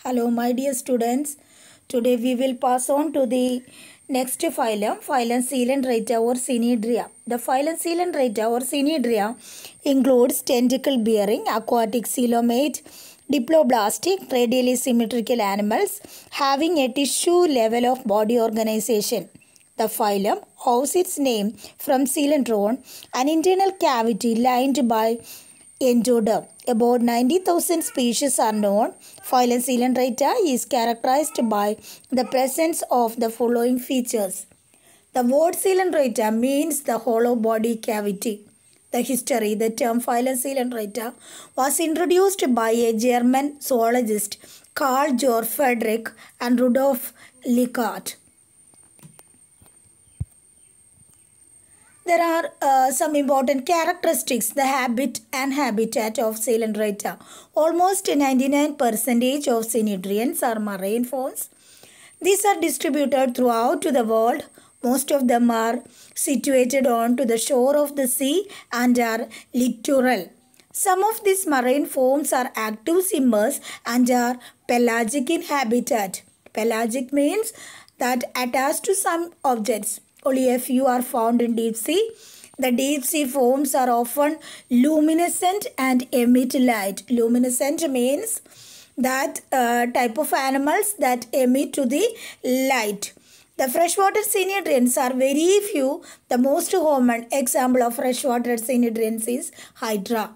Hello, my dear students. Today we will pass on to the next phylum, phylum Coelenterata or Cynidria. The phylum Coelenterata or Cynidria includes tentacle-bearing, aquatic coelomate, diploblastic, radially symmetrical animals having a tissue level of body organization. The phylum owes its name from coelentron, an internal cavity lined by endoderm. About 90,000 species are known. Phylum Coelenterata is characterized by the presence of the following features. The word Coelenterata means the hollow body cavity. The history, the term Phylum Coelenterata was introduced by a German zoologist Carl Georg Friedrich and Rudolf Leichhardt. There are some important characteristics, the habit and habitat of Coelenterata. Almost 99% of cynidrians are marine forms. These are distributed throughout the world. Most of them are situated on to the shore of the sea and are littoral. Some of these marine forms are active swimmers and are pelagic in habitat. Pelagic means that attached to some objects. Only a few are found in deep sea. The deep sea forms are often luminescent and emit light. Luminescent means that type of animals that emit to the light. The freshwater cynidrians are very few. The most common example of freshwater cynidrians is Hydra.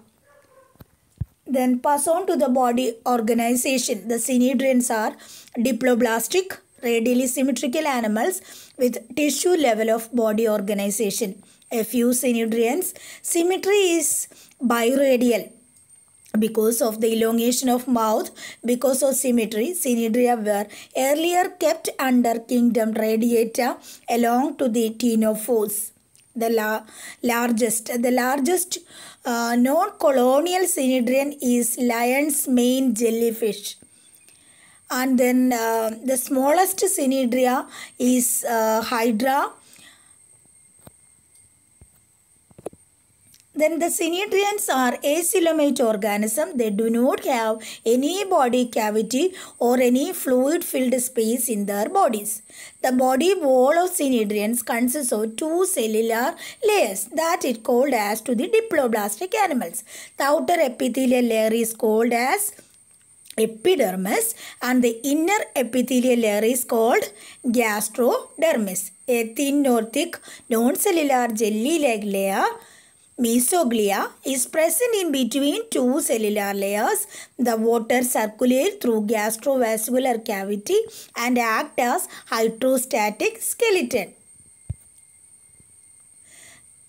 Then pass on to the body organization. The cynidrians are diploblastic, radially symmetrical animals with tissue level of body organization. A few cynidrians, symmetry is biradial. Because of the elongation of mouth, because of symmetry, cynidria were earlier kept under kingdom radiata along to the ctenophores. The largest non-colonial cynidrian is lion's mane jellyfish. And then the smallest cynidria is Hydra. Then the cynidrians are acoelomate organisms. They do not have any body cavity or any fluid-filled space in their bodies. The body wall of cynidrians consists of two cellular layers that is called as to the diploblastic animals. The outer epithelial layer is called as epidermis and the inner epithelial layer is called gastrodermis. A thin or thick non-cellular jelly-like layer, mesoglia, is present in between two cellular layers. The water circulates through gastrovascular cavity and act as hydrostatic skeleton.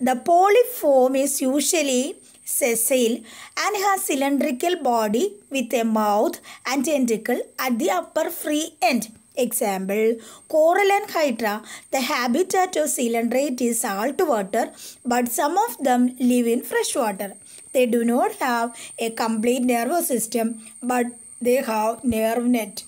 The polyp is usually sessile and has cylindrical body with a mouth and tentacle at the upper free end. Example, coral and hydra. The habitat of coelenterate is salt water, but some of them live in fresh water. They do not have a complete nervous system, but they have nerve net.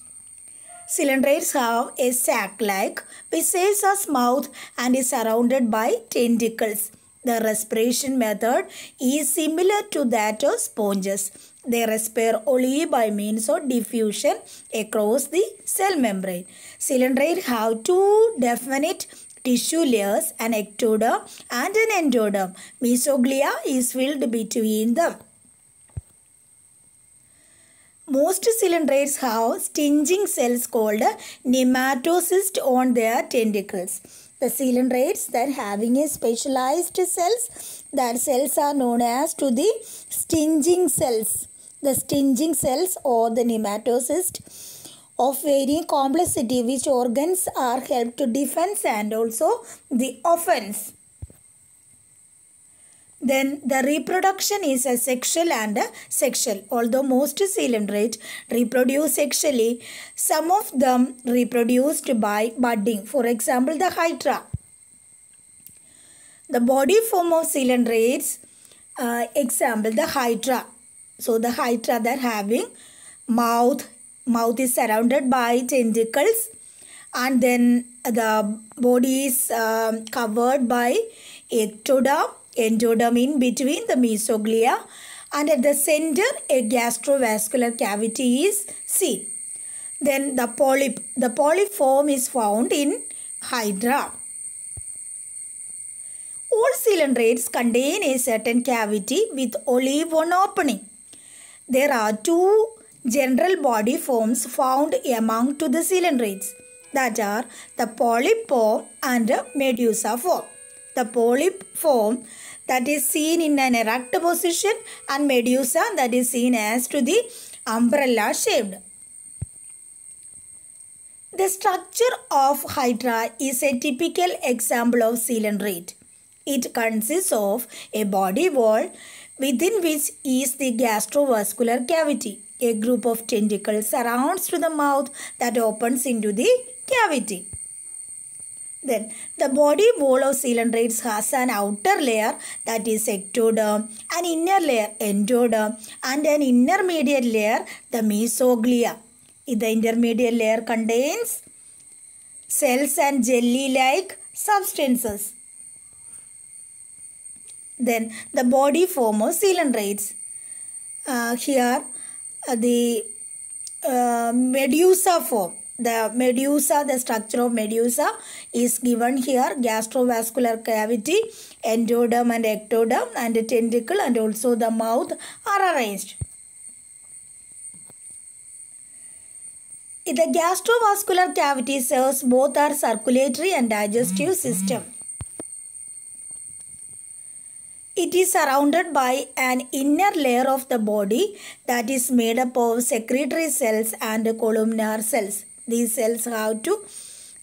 Coelenterates have a sac-like which serves as mouth and is surrounded by tentacles. The respiration method is similar to that of sponges. They respire only by means of diffusion across the cell membrane. Coelenterates have two definite tissue layers, an ectoderm and an endoderm. Mesoglia is filled between them. Most coelenterates have stinging cells called nematocysts on their tentacles. The coelenterates that having a specialized cells, that cells are known as to the stinging cells. The stinging cells or the nematocysts of varying complexity, which organs are helped to defense and also the offense. Then the reproduction is asexual and sexual. Although most coelenterate reproduce sexually, some of them reproduced by budding. For example, the hydra. The body form of coelenterates, example, the hydra. So the hydra that having mouth is surrounded by tentacles, and then the body is covered by ectoderm, endoderm in between the mesoglia, and at the center a gastrovascular cavity is seen. Then the polyp. The polyp form is found in hydra. All coelentrates contain a certain cavity with only one opening. There are two general body forms found among to the coelentrates, that are the polyp form and medusa form. The polyp form that is seen in an erect position and medusa that is seen as to the umbrella shaped. The structure of hydra is a typical example of coelenterate. It consists of a body wall within which is the gastrovascular cavity. A group of tentacles surrounds to the mouth that opens into the cavity. Then the body wall of coelentrates has an outer layer that is ectoderm, an inner layer endoderm, and an intermediate layer the mesoglia. The intermediate layer contains cells and jelly-like substances. Then the body form of coelentrates. Here the medusa form. The medusa, the structure of medusa is given here. Gastrovascular cavity, endoderm and ectoderm, and the tentacle and also the mouth are arranged. The gastrovascular cavity serves both our circulatory and digestive system. It is surrounded by an inner layer of the body that is made up of secretory cells and columnar cells. These cells have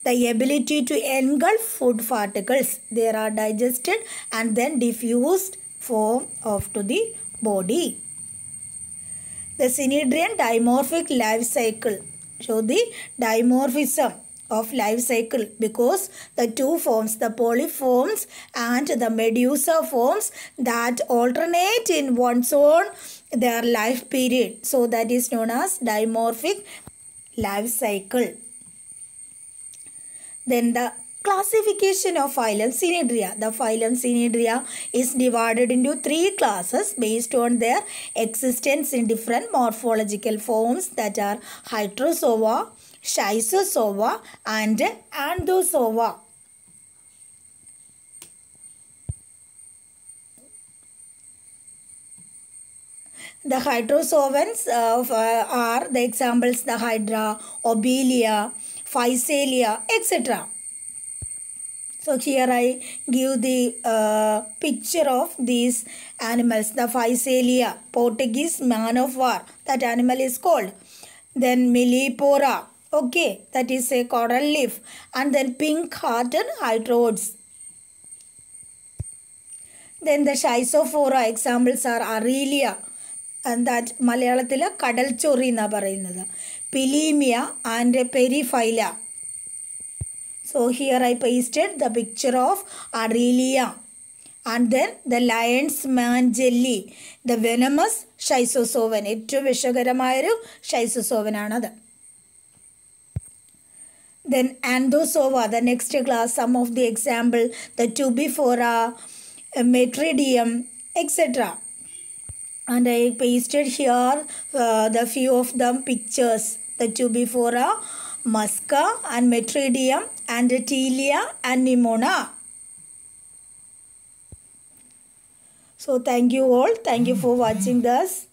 the ability to engulf food particles. They are digested and then diffused form of to the body. The synedrian dimorphic life cycle. Show the dimorphism of life cycle because the two forms, the polyp forms and the medusa forms, that alternate in one's own their life period. So that is known as dimorphic life cycle. Then the classification of phylum Synedria. The phylum Synedria is divided into three classes based on their existence in different morphological forms, that are Hydrosoma, Schistosoma and Anthosoma. The hydrosovans are the examples, the hydra, obelia, physalia, etc. So here I give the picture of these animals. The physalia, Portuguese man of war, that animal is called. Then Millipora, okay, that is a coral leaf. And then pink-hearted hydroids. Then the Schizophora examples are Aurelia, and that Malayalatila kadal chori enna parayunnathu, Pilemia and Periphylla. So here I pasted the picture of Aurelia. And then the lion's man jelly, the venomous Schizosovan. ഏറ്റവും വിഷകരമായൊരു Schizosovan. Then Anthosoma, the next class, some of the example, the Tubifora, Metridium, etc. And I pasted here the few of them pictures, the Tubifora, Musca and Metridium and Tilia and Nimona. So thank you all. Thank you for watching this.